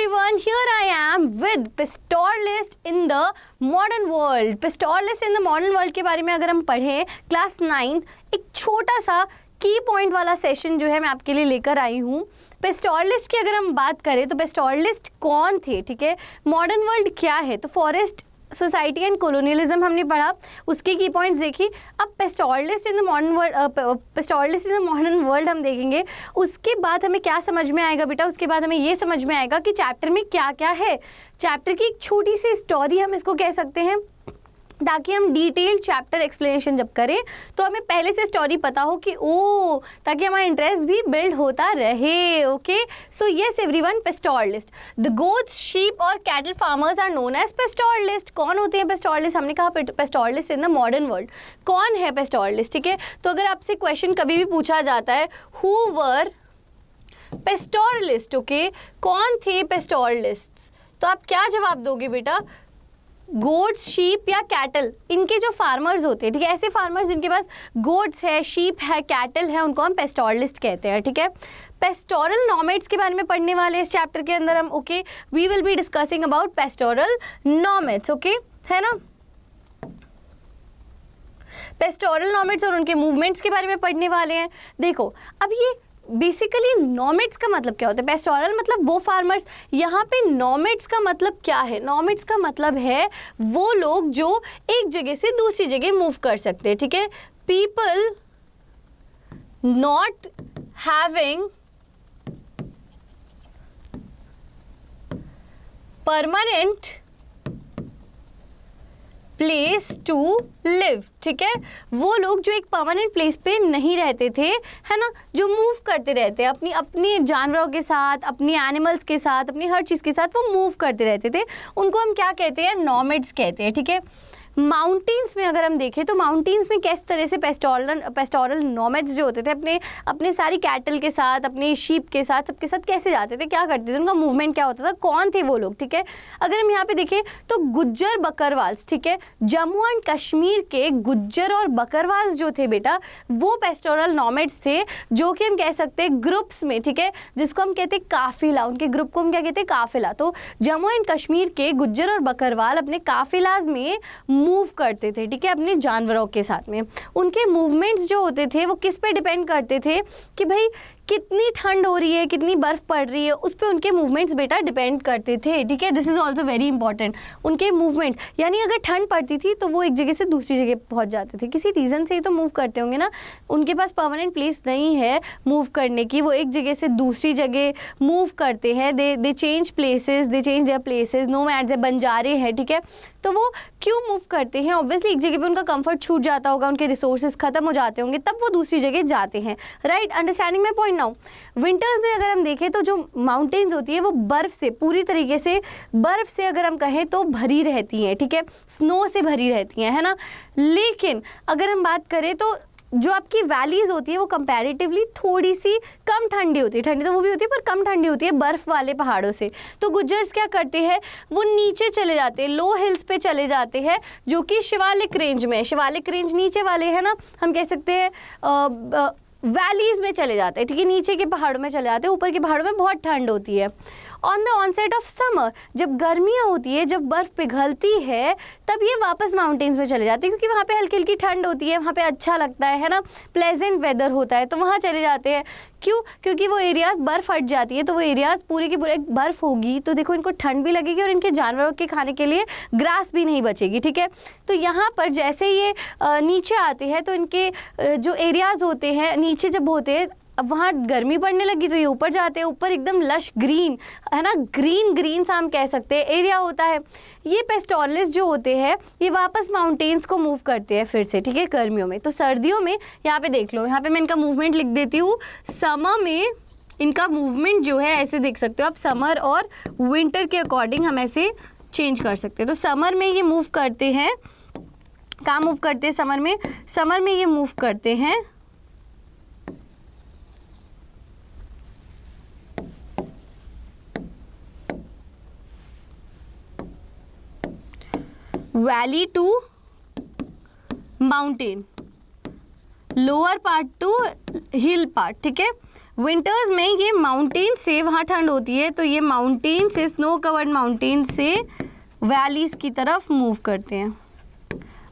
everyone, here I am with Pastoralist in the modern world. Pastoralist in the modern world के बारे में अगर हम पढ़ें क्लास 9 एक छोटा सा की पॉइंट वाला सेशन जो है मैं आपके लिए लेकर आई हूँ. पेस्टोरलिस्ट की अगर हम बात करें तो पेस्टोरलिस्ट कौन थे, ठीक है, मॉडर्न वर्ल्ड क्या है, तो फॉरेस्ट सोसाइटी एंड कॉलोनियलिज्म हमने पढ़ा, उसके की पॉइंट्स देखी. अब pastoralist in the modern world हम देखेंगे. उसके बाद हमें क्या समझ में आएगा बेटा, उसके बाद हमें ये समझ में आएगा कि चैप्टर में क्या क्या है. चैप्टर की एक छोटी सी स्टोरी हम इसको कह सकते हैं, ताकि हम डिटेल्ड चैप्टर एक्सप्लेनेशन जब करें तो हमें पहले से स्टोरी पता हो कि ओ, ताकि हमारा इंटरेस्ट भी बिल्ड होता रहे. Okay, so yes everyone, pastoralist, the goats, sheep और cattle farmers are known as pastoralist. कौन होते हैं पेस्टोरलिस्ट? हमने कहा pastoralist in the modern world. कौन है पेस्टोरलिस्ट, ठीक है. तो अगर आपसे क्वेश्चन कभी भी पूछा जाता है हु वर पेस्टोरलिस्ट, ओके, कौन थे पेस्टोरलिस्ट, तो आप क्या जवाब दोगे बेटा? गोट्स, शीप या कैटल, इनके जो फार्मर्स होते हैं, ठीक है, ऐसे फार्मर्स जिनके पास गोट्स है, शीप है, कैटल है, उनको हम पेस्टोरलिस्ट कहते हैं, ठीक है. पेस्टोरल नॉमेड्स के बारे में पढ़ने वाले इस चैप्टर के अंदर हम. Okay, we will be discussing about pastoral nomads, okay, है ना. पेस्टोरल नॉमेड्स और उनके मूवमेंट्स के बारे में पढ़ने वाले हैं. देखो, अब ये बेसिकली नॉमेड्स का मतलब क्या होता है? पेस्टोरल मतलब वो फार्मर्स. यहाँ पे नॉमेड्स का मतलब क्या है? नॉमेड्स का मतलब है वो लोग जो एक जगह से दूसरी जगह मूव कर सकते हैं, ठीक है. People not having permanent place to live, ठीक है, वो लोग जो एक परमानेंट प्लेस पे नहीं रहते थे, है ना, जो मूव करते रहते हैं अपनी अपनी जानवरों के साथ, अपनी एनिमल्स के साथ, अपनी हर चीज़ के साथ वो मूव करते रहते थे, उनको हम क्या कहते हैं? नॉमेड्स कहते हैं, ठीक है. माउंटेन्स में अगर हम देखें तो माउंटेन्स में किस तरह से पेस्टोरल नॉमेड्स जो होते थे अपने सारी कैटल के साथ, अपने शीप के साथ, सबके साथ कैसे जाते थे, क्या करते थे, उनका मूवमेंट क्या होता था, कौन थे वो लोग, ठीक है. अगर हम यहाँ पे देखें तो गुज्जर बकरवाल्स, ठीक है, जम्मू एंड कश्मीर के गुज्जर और बकरवाल्स जो थे बेटा, वो पेस्टोरल नॉमेड्स थे, जो कि हम कह सकते हैं ग्रुप्स में, ठीक है, जिसको हम कहते हैं काफिला. उनके ग्रुप को हम क्या कहते हैं? काफिला. तो जम्मू एंड कश्मीर के गुज्जर और बकरवाल अपने काफिलाज में मूव करते थे, ठीक है, अपने जानवरों के साथ में. उनके मूवमेंट्स जो होते थे वो किस पे डिपेंड करते थे कि भाई कितनी ठंड हो रही है, कितनी बर्फ़ पड़ रही है, उस पर उनके मूवमेंट्स बेटा डिपेंड करते थे, ठीक है. This is also very important. उनके मूवमेंट्स, यानी अगर ठंड पड़ती थी तो वो एक जगह से दूसरी जगह पहुंच जाते थे, किसी रीज़न से ही तो मूव करते होंगे ना. उनके पास परमानेंट प्लेस नहीं है मूव करने की, वो एक जगह से दूसरी जगह मूव करते हैं. दे change places, they change their places. Nomads है, बंजारे हैं, ठीक है. तो वो क्यों मूव करते हैं? ऑब्वियसली एक जगह पे उनका कंफर्ट छूट जाता होगा, उनके रिसोर्सेज खत्म हो जाते होंगे, तब वो दूसरी जगह जाते हैं. Right, understanding my point now. Winters में अगर हम देखें तो जो माउंटेन्स होती है वो बर्फ़ से, पूरी तरीके से बर्फ़ से अगर हम कहें तो भरी रहती हैं, ठीक है, स्नो से भरी रहती हैं, है ना. लेकिन अगर हम बात करें तो जो आपकी वैलीज़ होती है वो कंपैरेटिवली थोड़ी सी कम ठंडी होती है. ठंडी तो वो भी होती है पर कम ठंडी होती है बर्फ़ वाले पहाड़ों से. तो गुज्जर्स क्या करते हैं? वो नीचे चले जाते हैं, लो हिल्स पे चले जाते हैं, जो कि शिवालिक रेंज में. शिवालिक रेंज नीचे वाले हैं ना, हम कह सकते हैं वैलीज़ में चले जाते हैं, ठीक है, नीचे के पहाड़ों में चले जाते हैं. ऊपर के पहाड़ों में बहुत ठंड होती है. On the onset of summer, जब गर्मियाँ होती है, जब बर्फ़ पिघलती है, तब ये वापस माउंटेन्स में चले जाते हैं, क्योंकि वहाँ पे हल्की हल्की ठंड होती है, वहाँ पे अच्छा लगता है ना, प्लेजेंट वेदर होता है, तो वहाँ चले जाते हैं. क्यों? क्योंकि वो एरियाज़ बर्फ़ हट जाती है, तो वो एरियाज़ पूरे की पूरे बर्फ़ होगी, तो देखो इनको ठंड भी लगेगी और इनके जानवरों के खाने के लिए ग्रास भी नहीं बचेगी, ठीक है. तो यहाँ पर जैसे ये नीचे आते हैं तो इनके जो एरियाज़ होते हैं नीचे जब होते हैं, अब वहाँ गर्मी पड़ने लगी तो ये ऊपर जाते हैं. ऊपर एकदम लश ग्रीन, है ना, ग्रीन सा हम कह सकते हैं एरिया होता है. ये पेस्टोरलिस्ट जो होते हैं ये वापस माउंटेन्स को मूव करते हैं फिर से, ठीक है, गर्मियों में. तो सर्दियों में यहाँ पे देख लो, यहाँ पे मैं इनका मूवमेंट लिख देती हूँ. समर में इनका मूवमेंट जो है ऐसे देख सकते हो आप, समर और विंटर के अकॉर्डिंग हम ऐसे चेंज कर सकते हैं. तो समर में ये मूव करते हैं, कहाँ मूव करते हैं? समर में ये मूव करते हैं valley to mountain, lower part to hill part, ठीक है. विंटर्स में ये माउंटेन से, वहाँ ठंड होती है तो ये माउंटेन से, स्नो कवर्ड माउंटेन से वैलीज की तरफ मूव करते हैं।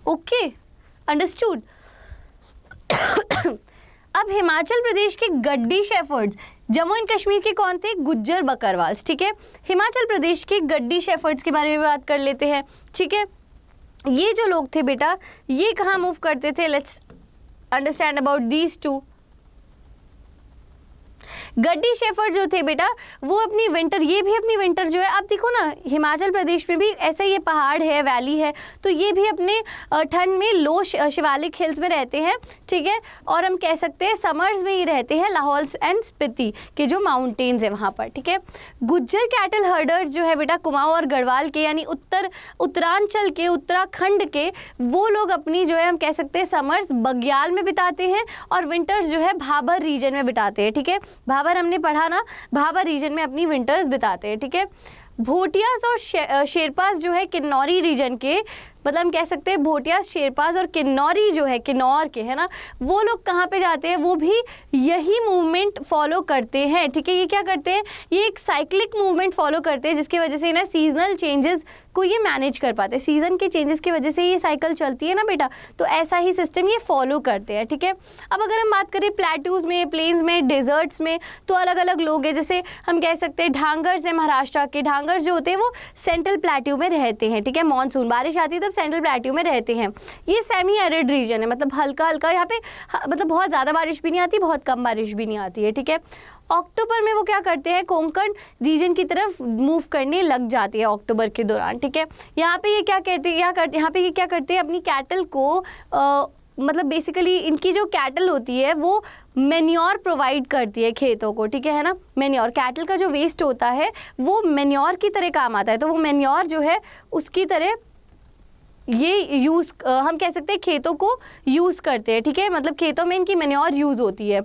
Okay, understood. अब हिमाचल प्रदेश के गड्डी शेफर्ड्स, जम्मू एंड कश्मीर के कौन थे? गुज्जर बकरवाल्स, ठीक है। हिमाचल प्रदेश के गड्डी शेफर्ड्स के बारे में बात कर लेते हैं, ठीक है। ये जो लोग थे बेटा, ये कहाँ मूव करते थे? Let's understand about these two. गड्डी शेफर्ड जो थे बेटा, वो अपनी विंटर, ये भी अपनी विंटर जो है, आप देखो ना हिमाचल प्रदेश में भी ऐसा, ये पहाड़ है, वैली है, तो ये भी अपने ठंड में लो शिवालिक हिल्स में रहते हैं, ठीक है। और हम कह सकते हैं समर्स में ये रहते हैं लाहौल एंड स्पीति के जो माउंटेन्स है वहाँ पर, ठीक है। गुज्जर कैटल हर्डर्स जो है बेटा, कुमाऊं और गढ़वाल के, यानी उत्तरांचल के, उत्तराखंड के, वो लोग अपनी जो है हम कह सकते हैं समर्स बग्याल में बिताते हैं और विंटर्स जो है भाबर रीजन में बिताते हैं, ठीक है। भाबर हमने पढ़ा ना, भाबर रीजन में अपनी विंटर्स बिताते हैं, ठीक है। भोटियास और शेरपास जो है किन्नौरी रीजन के, मतलब हम कह सकते हैं भोटियास, शेरपास और किन्नौरी जो है, किन्नौर के, है ना, वो लोग कहाँ पे जाते हैं? वो भी यही मूवमेंट फॉलो करते हैं, ठीक है। ये क्या करते हैं? ये एक साइक्लिक मूवमेंट फॉलो करते हैं, जिसकी वजह से ना सीजनल चेंजेस को ये मैनेज कर पाते हैं। सीजन के चेंजेस की वजह से ये साइकिल चलती है ना बेटा, तो ऐसा ही सिस्टम ये फॉलो करते हैं, ठीक है। अब अगर हम बात करें प्लेट्यूज में, प्लेन्स में, डेजर्ट्स में, तो अलग अलग लोग हैं। जैसे हम कह सकते हैं ढांगर्स है महाराष्ट्र के, ढांगर्स जो होते हैं वो सेंट्रल प्लेट्यू में रहते हैं, ठीक है। मानसून बारिश आती है तब सेंट्रल प्लेट्यू में रहते हैं। ये सेमी एरिड रीजन है, मतलब हल्का हल्का यहाँ पे, मतलब बहुत ज़्यादा बारिश भी नहीं आती, बहुत कम बारिश भी नहीं आती है, ठीक है। अक्टूबर में वो क्या करते हैं? कोंकण रीजन की तरफ मूव करने लग जाती है अक्टूबर के दौरान, ठीक है। यहाँ पे ये क्या कहते हैं, यहाँ पे ये क्या करते हैं? अपनी कैटल को मतलब बेसिकली इनकी जो कैटल होती है वो मेन्योर प्रोवाइड करती है खेतों को, ठीक है ना। मेन्योर, कैटल का जो वेस्ट होता है वो मेन्योर की तरह काम आता है, तो वो मेन्योर जो है उसकी तरह ये यूज़, हम कह सकते हैं खेतों को यूज़ करते हैं, ठीक है। मतलब खेतों में इनकी मेन्योर यूज़ होती है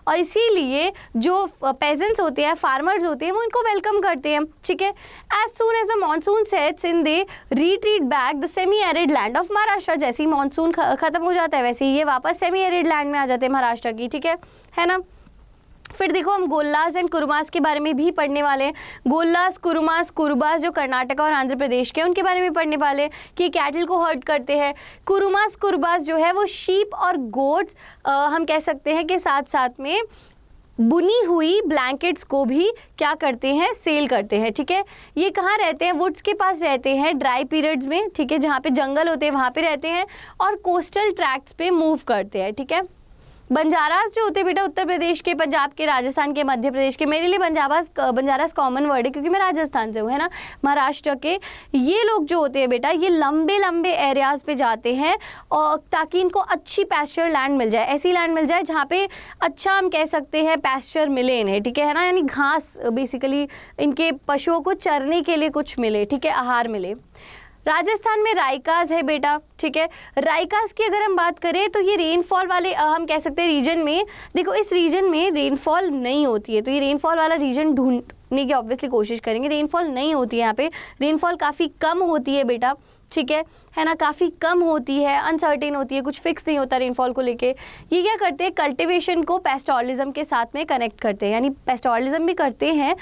और इसीलिए जो पेजेंट्स होते हैं, फार्मर्स होते हैं, वो इनको वेलकम करते हैं, ठीक है। As soon as the monsoon sets in, they retreat back the semi arid land of Maharashtra. जैसे ही मानसून खत्म हो जाता है वैसे ही ये वापस सेमी एरिड लैंड में आ जाते हैं महाराष्ट्र की, ठीक है ना। फिर देखो हम गोल्लास एंड कुरुमास के बारे में भी पढ़ने वाले हैं। गोल्लास, कुरुमास, कुरुबास जो कर्नाटक और आंध्र प्रदेश के, उनके बारे में पढ़ने वाले हैं कि कैटल को हर्ट करते हैं। कुरुमास, कुरुबास जो है वो शीप और गोट्स हम कह सकते हैं कि साथ साथ में बुनी हुई ब्लैंकेट्स को भी क्या करते हैं? सेल करते हैं, ठीक है। ये कहाँ रहते हैं? वुड्स के पास रहते हैं ड्राई पीरियड्स में, ठीक है, जहाँ पे जंगल होते हैं वहाँ पे रहते हैं और कोस्टल ट्रैक्ट्स पे मूव करते हैं, ठीक है। बंजारास जो होते हैं बेटा, उत्तर प्रदेश के, पंजाब के, राजस्थान के, मध्य प्रदेश के, मेरे लिए बंजारास कॉमन वर्ड है क्योंकि मैं राजस्थान से हूँ, है ना। महाराष्ट्र के ये लोग जो होते हैं बेटा, ये लंबे लंबे एरियाज़ पे जाते हैं और ताकि इनको अच्छी पैस्चर लैंड मिल जाए, ऐसी लैंड मिल जाए जहाँ पे अच्छा हम कह सकते हैं पैस्चर मिले इन्हें, ठीक है ना, यानी घास बेसिकली इनके पशुओं को चरने के लिए कुछ मिले, ठीक है, आहार मिले। राजस्थान में रायकास है बेटा, ठीक है। रायकास की अगर हम बात करें तो ये रेनफॉल वाले हम कह सकते हैं रीजन में, देखो इस रीजन में रेनफॉल नहीं होती है, तो ये रेनफॉल वाला रीजन ढूंढने की ऑब्वियसली कोशिश करेंगे। रेनफॉल नहीं होती है यहाँ पे, रेनफॉल काफ़ी कम होती है बेटा, ठीक है ना, काफ़ी कम होती है, अनसर्टेन होती है, कुछ फिक्स नहीं होता रेनफॉल को लेके। ये क्या करते हैं? कल्टिवेशन को पेस्टोरलिज्म के साथ में कनेक्ट करते हैं, यानी पेस्टोरलिज्म भी करते हैं,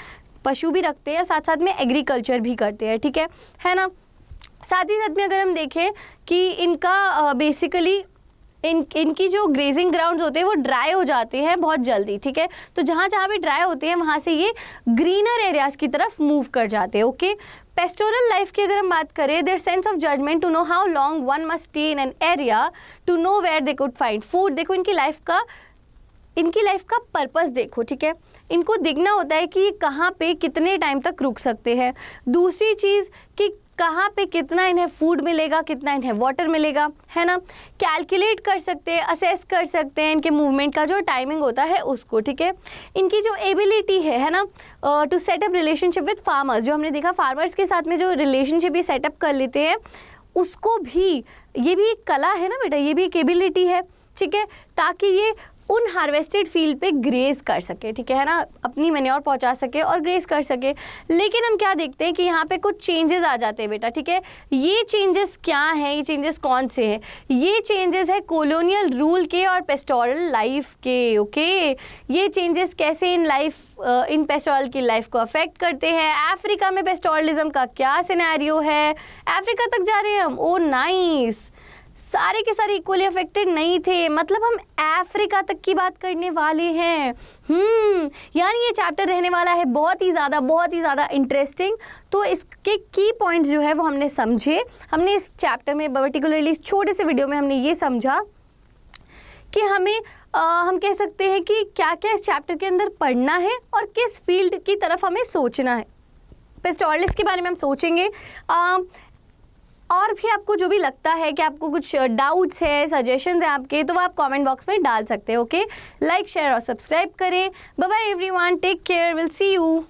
पशु भी रखते हैं, साथ साथ में एग्रीकल्चर भी करते हैं, ठीक है ना। साथ ही साथ में अगर हम देखें कि इनका बेसिकली इनकी जो ग्रेजिंग ग्राउंड्स होते हैं वो ड्राई हो जाते हैं बहुत जल्दी, ठीक है। तो जहाँ जहाँ भी ड्राई होते हैं वहाँ से ये ग्रीनर एरियाज़ की तरफ मूव कर जाते हैं, ओके। पेस्टोरल लाइफ की अगर हम बात करें, their sense of judgement to know how long one must stay in an area to know where they could find food. देखो इनकी लाइफ का पर्पस देखो, ठीक है। इनको देखना होता है कि ये कहाँ पे कितने टाइम तक रुक सकते हैं। दूसरी चीज़ कि कहाँ पे कितना इन्हें फूड मिलेगा, कितना इन्हें वाटर मिलेगा, है ना। कैलकुलेट कर सकते हैं, असेस कर सकते हैं इनके मूवमेंट का जो टाइमिंग होता है उसको, ठीक है। इनकी जो एबिलिटी है ना, to set up relationship with farmers, जो हमने देखा फार्मर्स के साथ में जो रिलेशनशिप ये सेटअप कर लेते हैं, उसको भी, ये भी एक कला है ना बेटा, ये भी एक एबिलिटी है, ठीक है, ताकि ये उन हार्वेस्टेड फील्ड पे ग्रेस कर सके, ठीक है ना, अपनी मैन्योर पहुंचा सके और ग्रेस कर सके। लेकिन हम क्या देखते हैं कि यहाँ पे कुछ चेंजेस आ जाते हैं बेटा, ठीक है। ये चेंजेस क्या हैं, ये चेंजेस कौन से हैं? ये चेंजेस है कॉलोनियल रूल के और पेस्टोरल लाइफ के, ओके। ये चेंजेस कैसे इन पेस्टोरल की लाइफ को अफेक्ट करते हैं? अफ्रीका में पेस्टोरलिज्म का क्या सिनेरियो है? अफ्रीका तक जा रहे हैं हम, ओ नाइस। सारे के सारे इक्वली अफेक्टेड नहीं थे, मतलब हम अफ्रीका तक की बात करने वाले हैं। यानी ये चैप्टर रहने वाला है बहुत ही ज़्यादा इंटरेस्टिंग। तो इसके की पॉइंट्स जो है वो हमने समझे। हमने इस चैप्टर में पर्टिकुलरली इस छोटे से वीडियो में हमने ये समझा कि हम कह सकते हैं कि क्या क्या इस चैप्टर के अंदर पढ़ना है और किस फील्ड की तरफ हमें सोचना है। पेस्टोरलिस्ट के बारे में हम सोचेंगे। और भी आपको जो भी लगता है कि आपको कुछ डाउट्स है, सजेशंस हैं आपके, तो वो आप कमेंट बॉक्स में डाल सकते हैं, ओके। लाइक, शेयर और सब्सक्राइब करें। Bye bye everyone, take care, will see you.